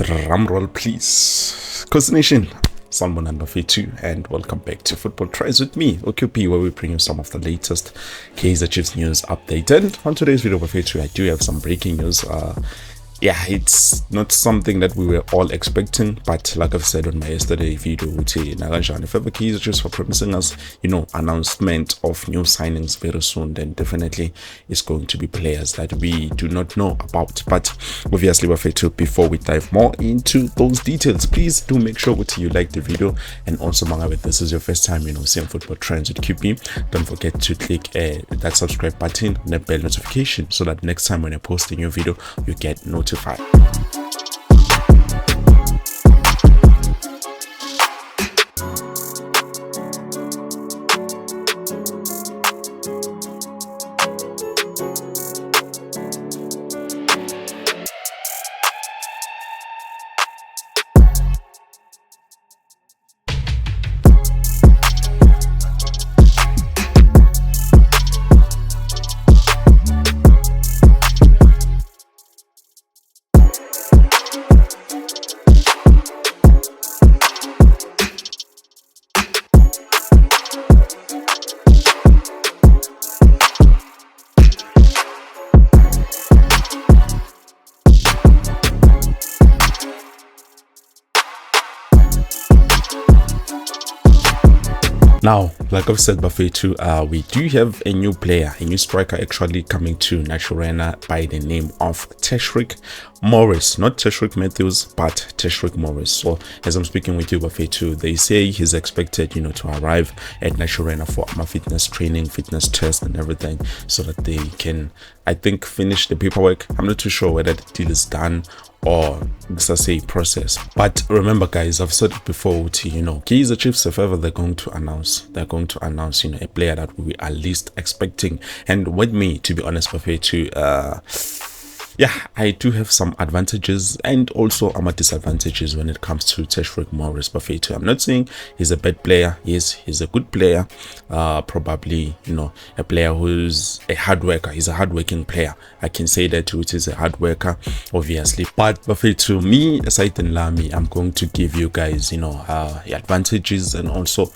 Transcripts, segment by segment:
Drum roll, please. Coast Nation, Salmon and Buffet2, and welcome back to Football Tries with me, OQP, where we bring you some of the latest Kaizer Chiefs news update. And on today's video, Buffet2, I do have some breaking news. Yeah, it's not something that we were all expecting, but like I've said on my yesterday video, if ever Kaizer Chiefs for promising us, announcement of new signings very soon, then definitely it's going to be players that we do not know about. But obviously, before we dive more into those details, please do make sure that you like the video, and also, if this is your first time, seeing Football Trends with QP, don't forget to click that subscribe button and the bell notification so that next time when I post a new video, you get notified. Now, like I've said, Buffet2, we do have a new player, a new striker actually coming to Naturena by the name of Tashreeq Morris. Not Tashreeq Matthews, but Tashreeq Morris. So as I'm speaking with you, Buffet2, they say he's expected, to arrive at Naturena for fitness training, fitness test and everything, so that they can, I think, finish the paperwork. I'm not too sure whether the deal is done or it's a process. But remember, guys, I've said it before, Kaizer Chiefs, if ever they're going to announce, a player that we are least expecting. And with me, to be honest, Buffet2, yeah, I do have some advantages and also disadvantages when it comes to Tashreeq Morris, Buffet2. I'm not saying he's a bad player. Yes, he's a good player. Probably, a player who's a hard worker. He's a hard-working player. I can say that which is a hard worker, obviously. But Buffet2, me, aside than Lami, I'm going to give you guys, the advantages and also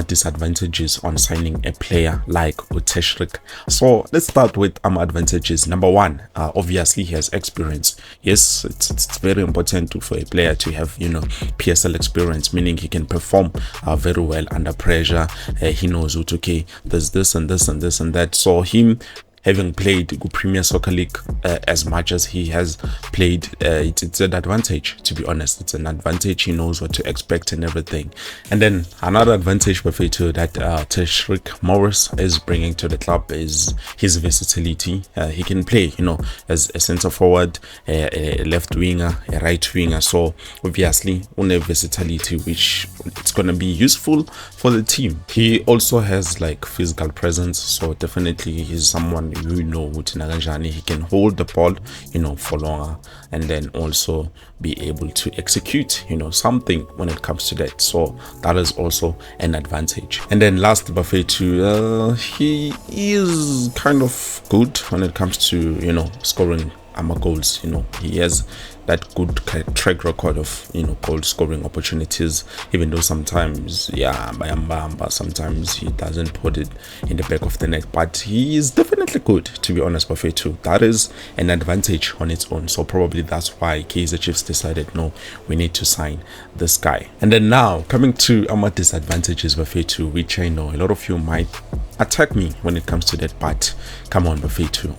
disadvantages on signing a player like Tashreeq. So let's start with advantages. Number one, obviously, he has experience. Yes, it's very important for a player to have PSL experience, meaning he can perform very well under pressure. He knows what, okay, there's this and this and this and that. So him having played the Premier Soccer League as much as he has played, it's an advantage, to be honest. It's an advantage. He knows what to expect and everything. And then another advantage, Buffet2, that Tashreeq Morris is bringing to the club is his versatility. He can play, as a centre forward, a left winger, a right winger. So obviously, on a versatility, which it's going to be useful for the team. He also has like physical presence. So definitely he's someone he can hold the ball for longer, and then also be able to execute something when it comes to that. So that is also an advantage. And then last, Buffet2, he is kind of good when it comes to scoring goals. He has that good track record of goal scoring opportunities, even though sometimes sometimes he doesn't put it in the back of the net, but he is definitely good, to be honest, Buffet2. That is an advantage on its own. So probably that's why Kaizer Chiefs decided, no, we need to sign this guy. And then now coming to disadvantages, Buffet2, which I know a lot of you might attack me when it comes to that, but come on, Buffet2,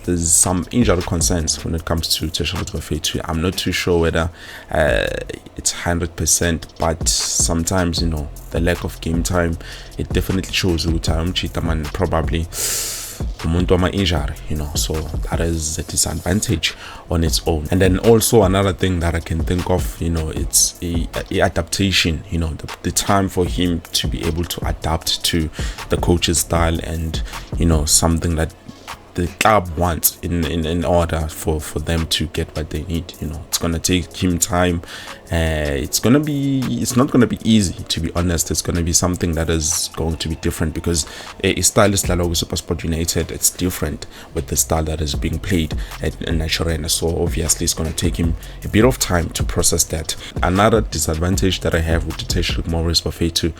there's some injury concerns when it comes to Tashreeq Buffet2. I'm not too sure whether it's 100%, but sometimes the lack of game time, it definitely shows man probably injury, so that is a disadvantage on its own. And then also another thing that I can think of, it's a adaptation, the time for him to be able to adapt to the coach's style and something that the club wants in order for them to get what they need. It's gonna take him time, It's not gonna be easy, to be honest. It's gonna be something that is going to be different because style is SuperSport United. It's different with the style that is being played at Naturena. So obviously it's gonna take him a bit of time to process that. Another disadvantage that I have with Tashreeq Morris Bafetu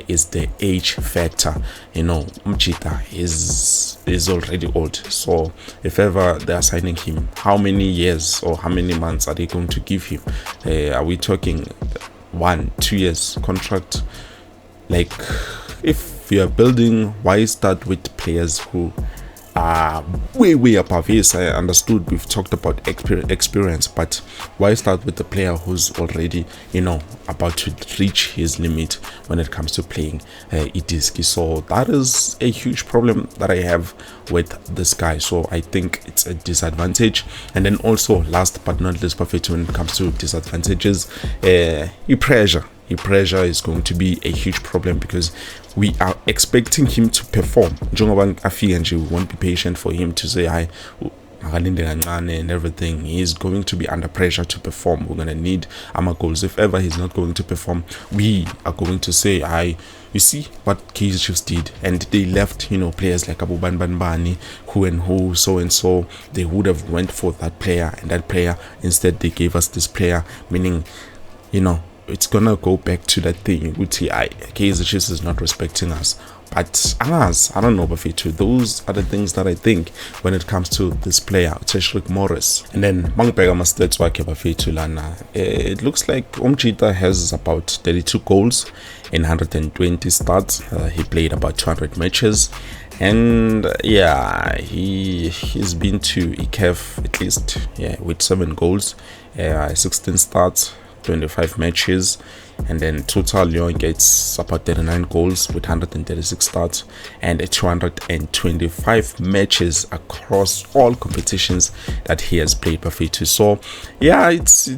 is the age factor. You know, Mchita is already old. So if ever they are signing him, how many years or how many months are they going to give him? Are we talking 1-2 years contract? Like, if you are building, why start with players who are way above? Yes, I understood, we've talked about experience, but why start with the player who's already, you know, about to reach his limit when it comes to playing Idiski? So that is a huge problem that I have with this guy. So I think it's a disadvantage. And then also, last but not least, perfect, when it comes to disadvantages, pressure is going to be a huge problem because we are expecting him to perform. We won't be patient for him to say hi and everything. He's going to be under pressure to perform. We're going to need our goals. If ever he's not going to perform, we are going to say, you see what Kaizer Chiefs did, and they left, you know, players like Abu Banbani, who and who, so and so. They would have went for that player, and that player, instead they gave us this player, meaning, you know, it's gonna go back to that thing. Kaizer Chiefs is not respecting us. But I don't know, Bafetu. Those are the things that I think when it comes to this player, Tashreeq Morris. And then Mangpega Mastats Wake Bafetu Lana. It looks like Umchita has about 32 goals in 120 starts. He played about 200 matches. And yeah, he's been to ICAF at least, with 7 goals, 16 starts, 25 matches, and then total Lyon gets about 39 goals with 136 starts and 225 matches across all competitions that he has played Bafetu. So yeah, it's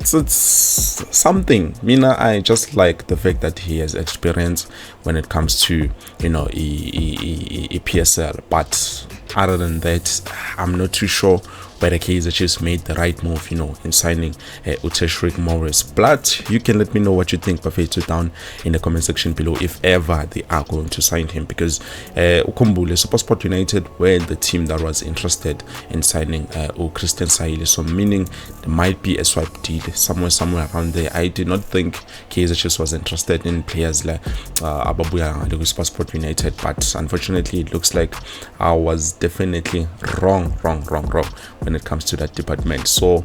something. Mina, I just like the fact that he has experience when it comes to, you know, a PSL, but other than that, I'm not too sure whether Kaizer Chiefs made the right move, you know, in signing Tashreeq Morris. But you can let me know what you think, Bafetu, down in the comment section below, if ever they are going to sign him, because Ukumbule SuperSport United were the team that was interested in signing Christian Saile. So meaning there might be a swap deal somewhere around there. I did not think Kaizer Chiefs was interested in players like Ababuya and SuperSport United, but unfortunately it looks like I was definitely wrong when it comes to that department. So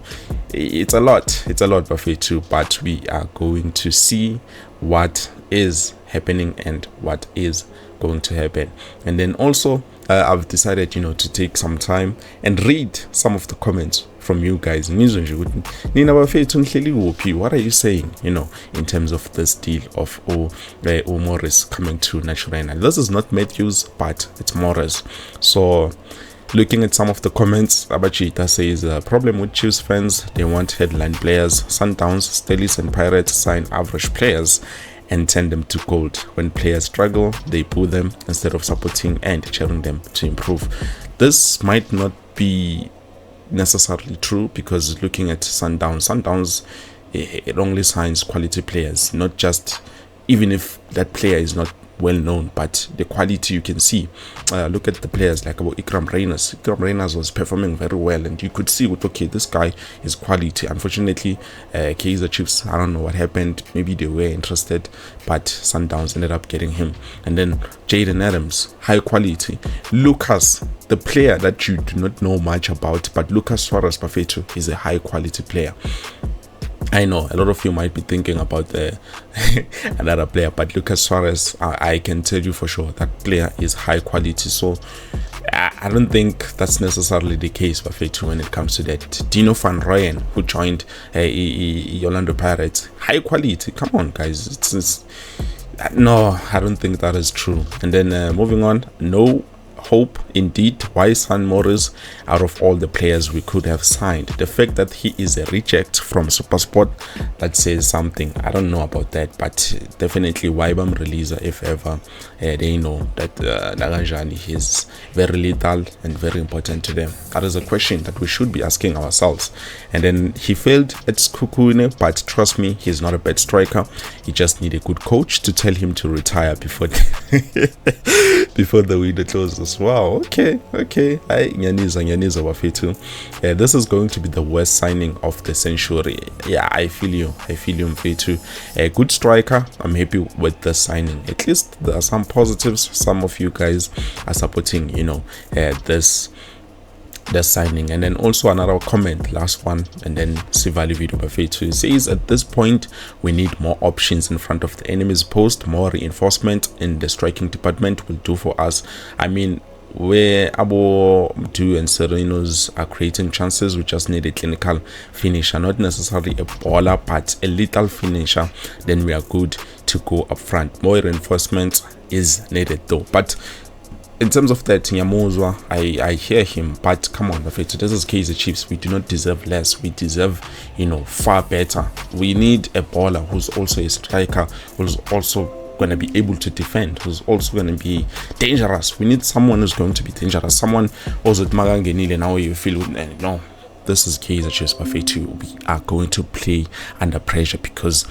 it's a lot Bafetu, but we are going to see what is happening and what is going to happen. And then also I've decided, you know, to take some time and read some of the comments from you guys. What are you saying, you know, in terms of this deal of Morris coming to Naturena? This is not Matthews, but it's Morris. So looking at some of the comments, Abachita says problem with Chiefs fans, they want headline players. Sundowns, Stelis and Pirates sign average players and turn them to gold. When players struggle, they boo them instead of supporting and cheering them to improve. This might not be necessarily true, because looking at Sundowns, it only signs quality players, not just, even if that player is not well known, but the quality you can see. Look at the players like about Ikram Reyners was performing very well, and you could see with, okay, this guy is quality. Unfortunately, Kaizer Chiefs, I don't know what happened, maybe they were interested, but Sundowns ended up getting him. And then Jaden Adams, high quality. Lucas, the player that you do not know much about, but Lucas Suarez Bafetu is a high quality player. I know a lot of you might be thinking about another player, but Lucas Suarez, I can tell you for sure that player is high quality. So I don't think that's necessarily the case, Bafetu, when it comes to that. Dino van Rooyen, who joined Orlando Pirates, high quality. Come on, guys. No, I don't think that is true. And then moving on, no hope indeed. Why sign Morris out of all the players we could have signed? The fact that he is a reject from SuperSport, that says something. I don't know about that, but definitely why bam release if ever they know that Naganjani is very lethal and very important to them. That is a question that we should be asking ourselves. And then he failed at Skukune, but trust me, he's not a bad striker. He just need a good coach to tell him to retire before before the window closes. Wow, okay. Nyaniza Wafetu. This is going to be the worst signing of the century. Yeah, I feel you Mfetu. A good striker. I'm happy with the signing. At least there are some positives. Some of you guys are supporting, this signing. And then also another comment, last one, and then Sivali video Bafetu says, at this point we need more options in front of the enemy's post. More reinforcement in the striking department will do for us. I mean, where Abo Du and Serenos are creating chances, we just need a clinical finisher, not necessarily a baller, but a little finisher, then we are good to go up front. More reinforcement is needed though. But in terms of that, Nyamuzwa, I hear him, but come on, this is Kaizer Chiefs. We do not deserve less. We deserve, far better. We need a baller who's also a striker, who's also going to be able to defend, who's also going to be dangerous. We need someone who's going to be dangerous. Someone also at Magangenile, now you feel, no, this is Kaizer Chiefs. We are going to play under pressure because,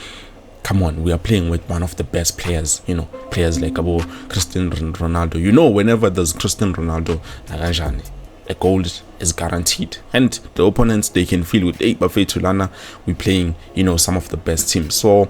come on, we are playing with one of the best players, players like Cristiano Ronaldo. Whenever there's Cristiano Ronaldo, a goal is guaranteed. And the opponents, they can feel with Bafetulana, we're playing, some of the best teams. So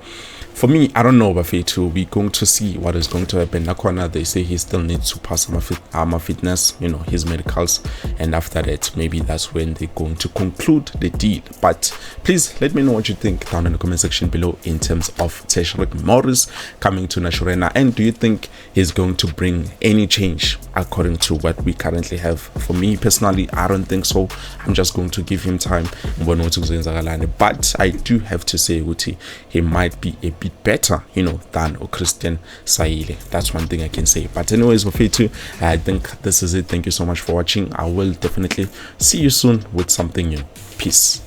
for me, I don't know, Bafetu. We're going to see what is going to happen. Nakwana, they say he still needs to pass armor fitness, his medicals, and after that, maybe that's when they're going to conclude the deal. But please let me know what you think down in the comment section below in terms of Tashreeq Morris coming to National, and do you think he's going to bring any change according to what we currently have? For me personally, I don't think so. I'm just going to give him time, but I do have to say, Uti, he might be a bit better, than Christian Saile. That's one thing I can say. But anyways, I think this is it. Thank you so much for watching. I will definitely see you soon with something new. Peace.